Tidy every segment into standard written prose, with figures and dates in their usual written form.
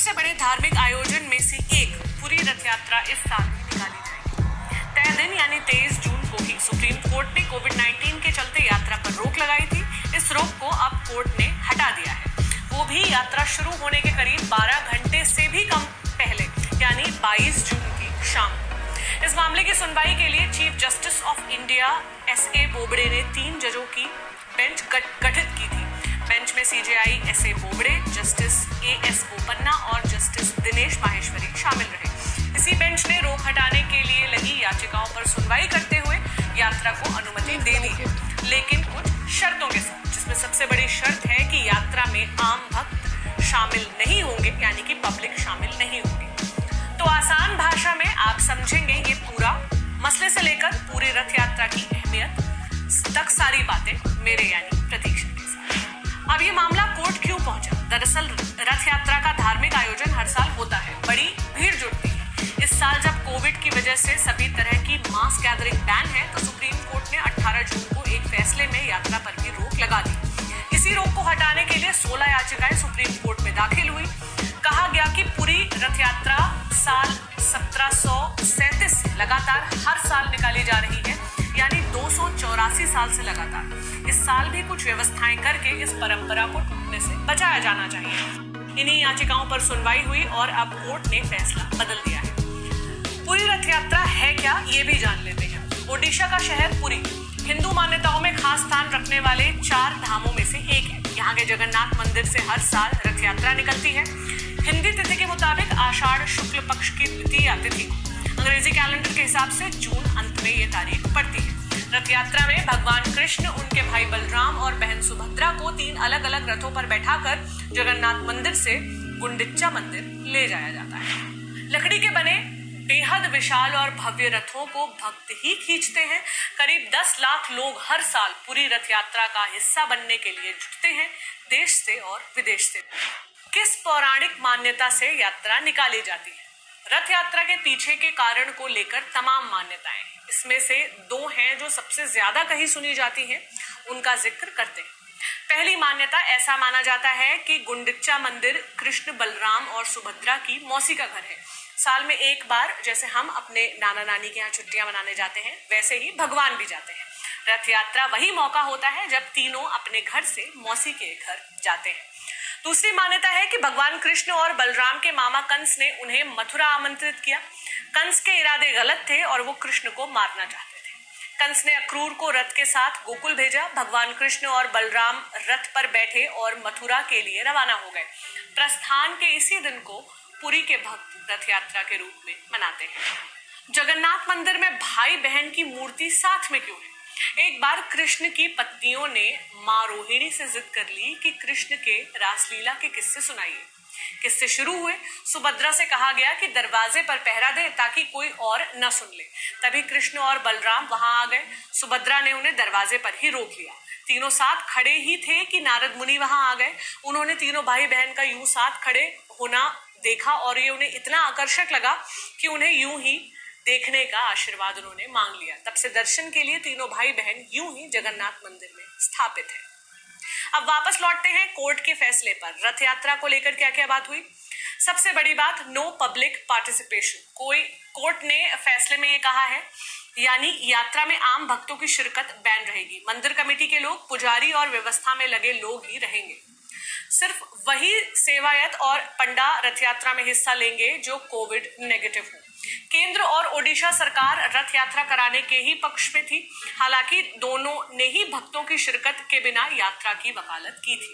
सबसे बड़े धार्मिक आयोजन में से एक पुरी रथ यात्रा इस साल भी निकाली जाएगी। तय दिन यानी 23 जून को ही सुप्रीम कोर्ट ने कोविड-19 के चलते यात्रा पर रोक लगाई थी। इस रोक को अब कोर्ट ने हटा दिया है, वो भी यात्रा शुरू होने के करीब 12 घंटे से भी कम पहले यानी 22 जून की शाम। इस मामले की सुनवाई के लिए chief justice of India एस.ए. Bobde ने 3 जजों की बेंच गठित की थी। बेंच में CJI एस.ए. Bobde, justice AS. Bopanna और जस्टिस दिनेश माहेश्वरी शामिल रहे। इसी बेंच ने रोक हटाने के लिए लगी याचिकाओं पर सुनवाई करते हुए यात्रा को अनुमति दे दी है, लेकिन कुछ शर्तों के साथ, जिसमें सबसे बड़ी शर्त है कि यात्रा में आम भक्त शामिल नहीं होंगे, यानी कि पब्लिक शामिल नहीं होगी। तो आसान भाषा में आप समझेंगे ये पूरा मसले से लेकर पूरी रथ यात्रा की अहमियत तक सारी बातें मेरे यानी प्रतीक्षा के साथ। अब ये मामला कोर्ट क्यों पहुंचा? दरअसल रथ यात्रा का धार्मिक आयोजन हर साल होता है, बड़ी भीड़ जुटती है। इस साल जब कोविड की वजह से सभी तरह की मास गैदरिंग बैन है, तो सुप्रीम कोर्ट ने 18 जून को एक फैसले में यात्रा पर भी रोक लगा दी। इसी रोक को हटाने के लिए 16 याचिकाएं सुप्रीम कोर्ट में दाखिल हुई। कहा गया कि पूरी रथ यात्रा साल 1737 से लगातार हर साल निकाली जा रही है, यानी 284 साल से लगातार। इस साल भी कुछ व्यवस्थाएं करके इस परंपरा को टूटने से बचाया जाना चाहिए। इन्हीं याचिकाओं पर सुनवाई हुई और अब कोर्ट ने फैसला बदल दिया है। पूरी रथ यात्रा है क्या, ये भी जान लेते हैं। ओडिशा का शहर पुरी हिंदू मान्यताओं में खास स्थान रखने वाले 4 धामों में से एक है। यहाँ के जगन्नाथ मंदिर से हर साल रथ यात्रा निकलती है। हिंदी तिथि के मुताबिक आषाढ़ शुक्ल पक्ष की द्वितीय तिथि को, अंग्रेजी कैलेंडर के हिसाब से जून अंत में ये तारीख पड़ती है। रथ यात्रा में भगवान कृष्ण, उनके भाई बलराम और बहन सुभद्रा को 3 अलग अलग रथों पर बैठाकर जगन्नाथ मंदिर से गुंडिच्चा मंदिर ले जाया जाता है। लकड़ी के बने बेहद विशाल और भव्य रथों को भक्त ही खींचते हैं। करीब 10 लाख लोग हर साल पूरी रथ यात्रा का हिस्सा बनने के लिए जुटते हैं, देश से और विदेश से। किस पौराणिक मान्यता से यात्रा निकाली जाती है? रथ यात्रा के पीछे के कारण को लेकर तमाम मान्यताएं हैं। इसमें से 2 हैं जो सबसे ज्यादा कहीं सुनी जाती हैं, उनका जिक्र करते हैं। पहली मान्यता, ऐसा माना जाता है कि गुंडिच्चा मंदिर कृष्ण, बलराम और सुभद्रा की मौसी का घर है। साल में एक बार जैसे हम अपने नाना नानी के यहाँ छुट्टियां मनाने जाते हैं, वैसे ही भगवान भी जाते हैं। रथ यात्रा वही मौका होता है जब तीनों अपने घर से मौसी के घर जाते हैं। दूसरी मान्यता है कि भगवान कृष्ण और बलराम के मामा कंस ने उन्हें मथुरा आमंत्रित किया। कंस के इरादे गलत थे और वो कृष्ण को मारना चाहते थे। कंस ने अक्रूर को रथ के साथ गोकुल भेजा। भगवान कृष्ण और बलराम रथ पर बैठे और मथुरा के लिए रवाना हो गए। प्रस्थान के इसी दिन को पुरी के भक्त रथ यात्रा के रूप में मनाते हैं। जगन्नाथ मंदिर में भाई बहन की मूर्ति साथ में क्यों है? एक बार कृष्ण की पत्नियों ने माँ रोहिणी से जिद कर ली कि कृष्ण के रासलीला के किस्से सुनाइए। किस्से शुरू हुए। सुभद्रा से कहा गया कि दरवाजे पर पहरा दें ताकि कोई और न सुन ले। तभी कृष्ण और बलराम वहां आ गए। सुभद्रा ने उन्हें दरवाजे पर ही रोक लिया। तीनों साथ खड़े ही थे कि नारद मुनि वहां आ गए। उन्होंने तीनों भाई बहन का यूं साथ खड़े होना देखा और ये उन्हें इतना आकर्षक लगा कि उन्हें यूं ही देखने का आशीर्वाद उन्होंने मांग लिया। तब से दर्शन के लिए तीनों भाई बहन यूं ही जगन्नाथ मंदिर में स्थापित है। अब वापस लौटते हैं कोर्ट के फैसले पर। रथ यात्रा को लेकर क्या क्या बात हुई? सबसे बड़ी बात, नो पब्लिक पार्टिसिपेशन। कोर्ट ने फैसले में ये कहा है, यानी यात्रा में आम भक्तों की शिरकत बैन रहेगी। मंदिर कमेटी के लोग, पुजारी और व्यवस्था में लगे लोग ही रहेंगे। सिर्फ वही सेवायत और पंडा रथ यात्रा में हिस्सा लेंगे जो कोविड नेगेटिव हो। केंद्र और ओडिशा सरकार रथ यात्रा कराने के ही पक्ष में थी, हालांकि दोनों ने ही भक्तों की शिरकत के बिना यात्रा की वकालत की थी।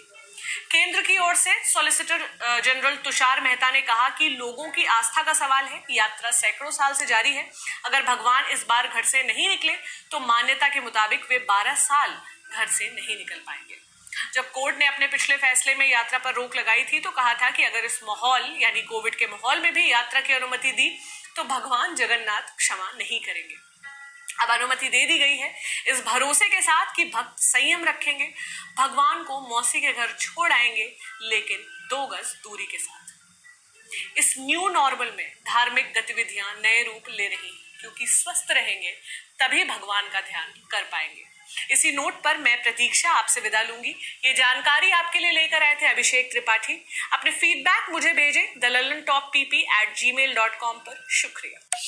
केंद्र की ओर से सॉलिसिटर जनरल तुषार मेहता ने कहा कि लोगों की आस्था का सवाल है। यात्रा सैकड़ों साल से जारी है। अगर भगवान इस बार घर से नहीं निकले तो मान्यता के मुताबिक वे 12 साल घर से नहीं निकल पाएंगे। जब कोर्ट ने अपने पिछले फैसले में यात्रा पर रोक लगाई थी तो कहा था कि अगर इस माहौल यानी कोविड के माहौल में भी यात्रा की अनुमति दी तो भगवान जगन्नाथ क्षमा नहीं करेंगे। अब अनुमति दे दी गई है, इस भरोसे के साथ कि भक्त संयम रखेंगे, भगवान को मौसी के घर छोड़ आएंगे, लेकिन 2 गज दूरी के साथ। इस न्यू नॉर्मल में धार्मिक गतिविधियां नए रूप ले रही हैं। क्योंकि स्वस्थ रहेंगे तभी भगवान का ध्यान कर पाएंगे। इसी नोट पर मैं प्रतीक्षा आपसे विदा लूंगी। ये जानकारी आपके लिए लेकर आए थे अभिषेक त्रिपाठी। अपने फीडबैक मुझे भेजें thelalantoppp@gmail.com पर। शुक्रिया।